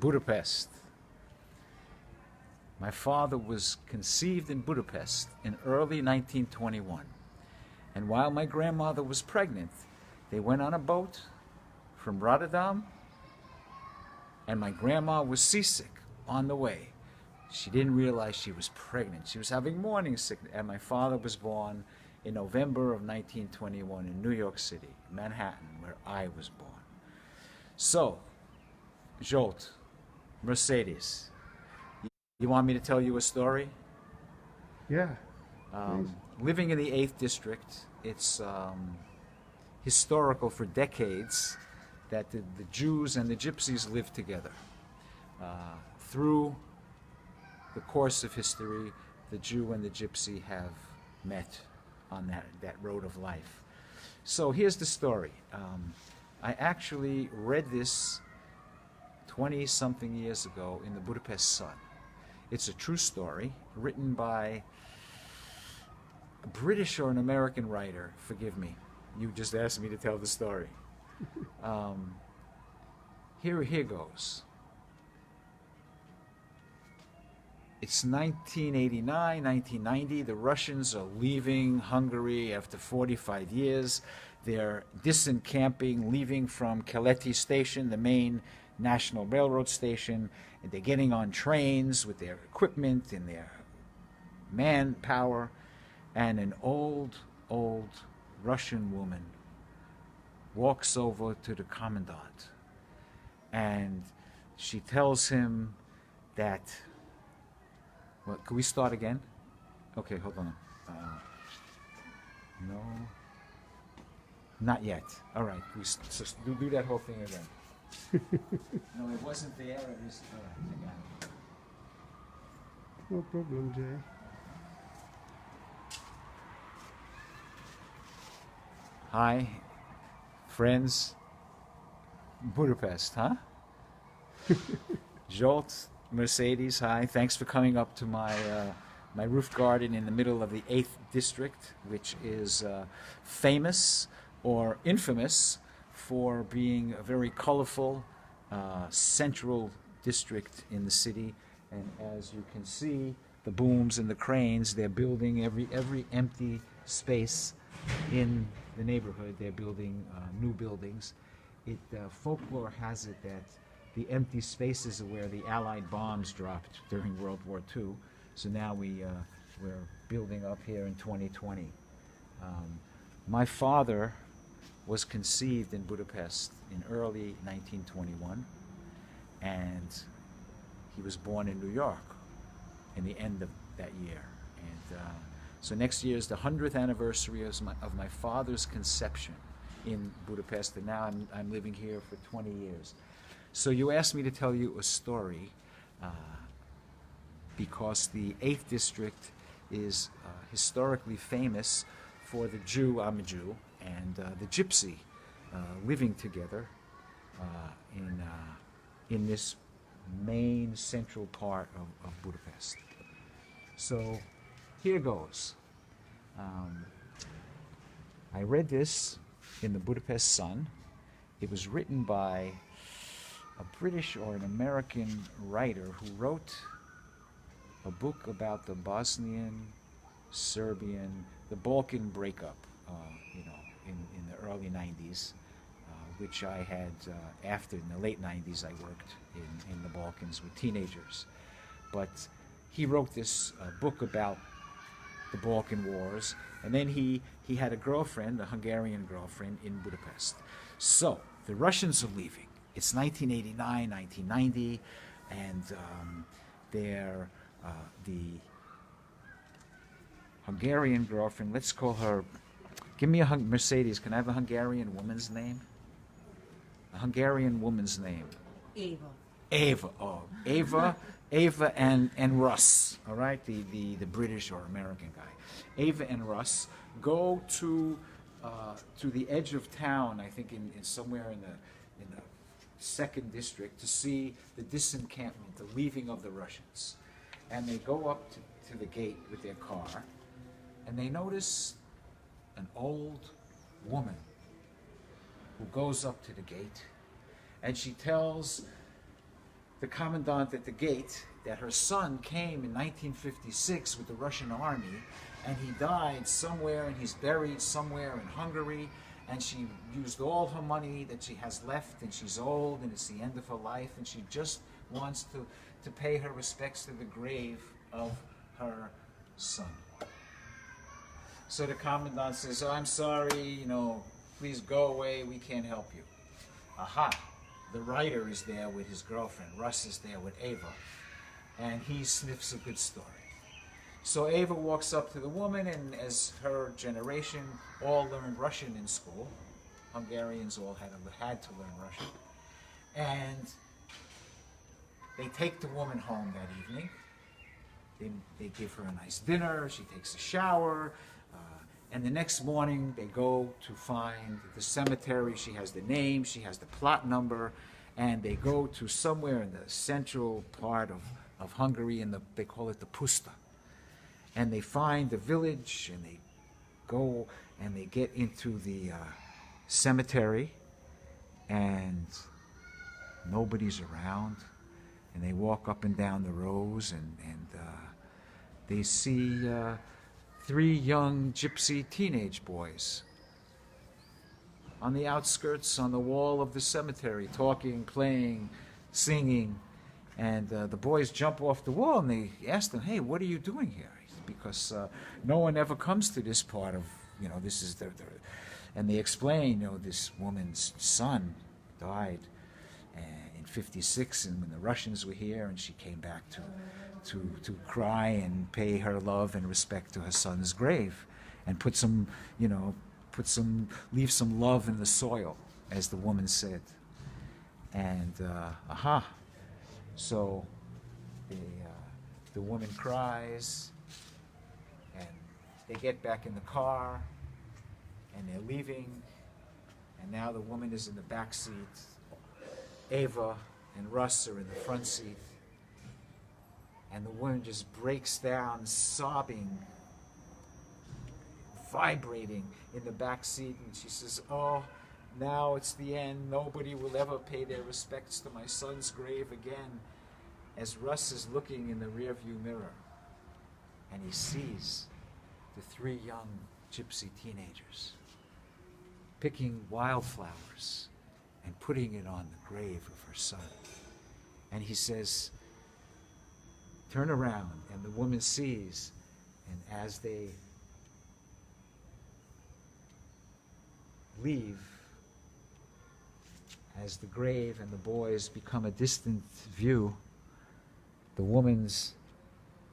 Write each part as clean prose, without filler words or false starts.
Budapest. My father was conceived in Budapest in early 1921. And while my grandmother was pregnant, they went on a boat from Rotterdam, and my grandma was seasick on the way. She didn't realize she was pregnant. She was having morning sickness, and my father was born in November of 1921 in New York City, Manhattan, where I was born. So, Zsolt, Mercedes, you want me to tell you a story? Yeah. Please. Living in the 8th District, it's historical for decades that the Jews and the Gypsies lived together. Through the course of history, the Jew and the Gypsy have met on that road of life. So here's the story. I actually read this 20-something years ago in the Budapest Sun. It's a true story written by a British or an American writer. Forgive me. You just asked me to tell the story. Here goes. It's 1989, 1990. The Russians are leaving Hungary after 45 years. They're disencamping, leaving from Keleti Station, the main national railroad station, and they're getting on trains with their equipment and their manpower, and an old Russian woman walks over to the commandant, and she tells him that, well, can we start again? Okay, hold on. No, not yet. All right, so do that whole thing again. No, it wasn't there. It is. All right, I got it. No problem, Jay. Hi, friends. Budapest, huh? Zsolt, Mercedes, hi. Thanks for coming up to my roof garden in the middle of the 8th District, which is famous or infamous for being a very colorful central district in the city. And as you can see, the booms and the cranes, they're building every empty space in the neighborhood. They're building new buildings. Folklore has it that the empty spaces are where the Allied bombs dropped during World War II. So now we're building up here in 2020. My father was conceived in Budapest in early 1921, and he was born in New York in the end of that year. And so next year is the 100th anniversary of my father's conception in Budapest, and now I'm living here for 20 years. So you asked me to tell you a story because the 8th District is historically famous for the Jew, I'm a Jew, and the Gypsy living together in this main central part of Budapest. So here goes. I read this in the Budapest Sun. It was written by a British or an American writer who wrote a book about the Bosnian, Serbian, the Balkan breakup, in the early 90s, which I had after, in the late 90s, I worked in the Balkans with teenagers. But he wrote this book about the Balkan Wars, and then he had a girlfriend, a Hungarian girlfriend, in Budapest. So the Russians are leaving. It's 1989, 1990, and they're the Hungarian girlfriend, let's call her, give me a Mercedes, can I have a Hungarian woman's name? A Hungarian woman's name. Eva. Eva, oh, Eva and Russ, all right, the British or American guy. Eva and Russ go to the edge of town, I think in somewhere in the 2nd District, to see the disencampment, the leaving of the Russians. And they go up to the gate with their car, and they notice an old woman who goes up to the gate, and she tells the commandant at the gate that her son came in 1956 with the Russian army, and he died somewhere, and he's buried somewhere in Hungary, and she used all her money that she has left, and she's old, and it's the end of her life, and she just wants to pay her respects to the grave of her son. So the commandant says, "Oh, I'm sorry, you know, please go away, we can't help you." Aha, the writer is there with his girlfriend, Russ is there with Ava, and he sniffs a good story. So Ava walks up to the woman, and as her generation all learned Russian in school, Hungarians all had to learn Russian, and they take the woman home that evening. They give her a nice dinner, she takes a shower, and the next morning they go to find the cemetery. She has the name, she has the plot number, and they go to somewhere in the central part of Hungary, and they call it the Puszta. And they find the village, and they go and they get into the cemetery, and nobody's around. And they walk up and down the rows, and they see 3 young gypsy teenage boys on the outskirts, on the wall of the cemetery, talking, playing, singing. And the boys jump off the wall, and they ask them, "Hey, what are you doing here?" Because no one ever comes to this part of, you know, this is their and they explain, you know, this woman's son died in '56, and when the Russians were here, and she came back to cry and pay her love and respect to her son's grave, and leave some love in the soil, as the woman said. And so the woman cries, and they get back in the car, and they're leaving, and now the woman is in the back seat. Ava and Russ are in the front seat, and the woman just breaks down, sobbing, vibrating in the back seat, and she says, "Oh, now it's the end. Nobody will ever pay their respects to my son's grave again," as Russ is looking in the rearview mirror, and he sees the 3 young gypsy teenagers picking wildflowers and putting it on the grave of her son. And he says, "Turn around," and the woman sees, and as they leave, as the grave and the boys become a distant view, the woman's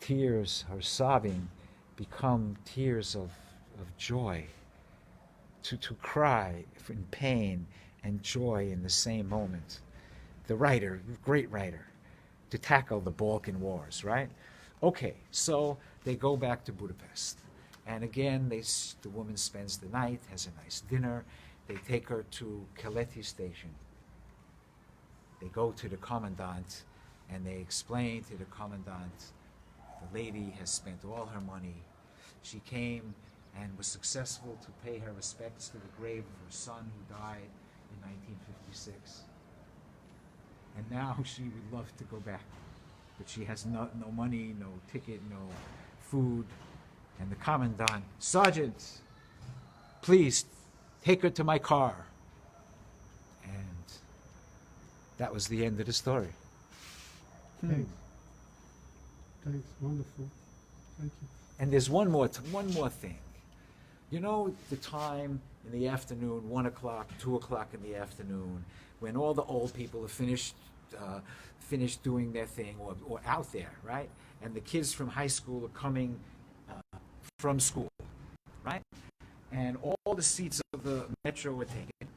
tears, her sobbing, become tears of joy, to cry in pain and joy in the same moment. The writer, great writer, to tackle the Balkan Wars, right? Okay, so they go back to Budapest. And again, the woman spends the night, has a nice dinner. They take her to Keleti station. They go to the commandant, and they explain to the commandant, the lady has spent all her money. She came and was successful to pay her respects to the grave of her son who died in 1956. And now she would love to go back, but she has no money, no ticket, no food. And the commandant, "Sergeant, please take her to my car." And that was the end of the story. Thanks. Thanks. Wonderful. Thank you. And there's one more thing. You know, the time in the afternoon, 1 o'clock, 2 o'clock in the afternoon, when all the old people have finished doing their thing, or out there, right? And the kids from high school are coming from school, right? And all the seats of the metro were taken.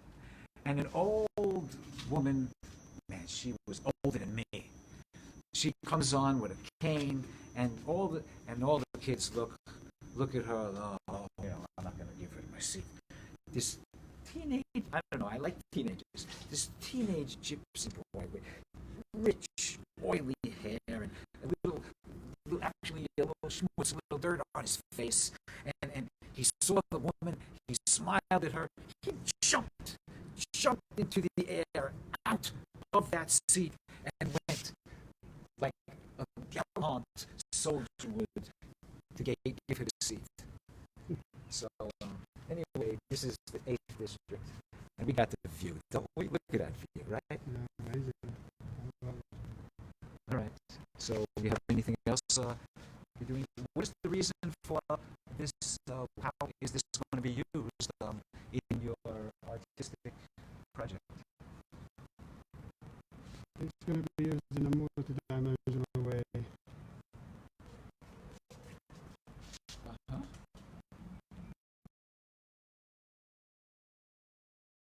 And an old woman, man, she was older than me. She comes on with a cane, and all the kids look at her. Oh, you know, I'm not going to give her my seat. This teenage, I don't know, I like teenagers. This teenage gypsy boy with rich, oily hair and a little schmutz, a little dirt on his face, and he saw the woman, he smiled at her, he jumped into the air, out of that seat, and went Vermont soldier would to give him a seat. So anyway, this is the 8th district, and we got the view. Look at that view, right? Yeah, amazing. I love it. All right. So, do you have anything else you're doing? What is the reason for this? How is this going to be used in your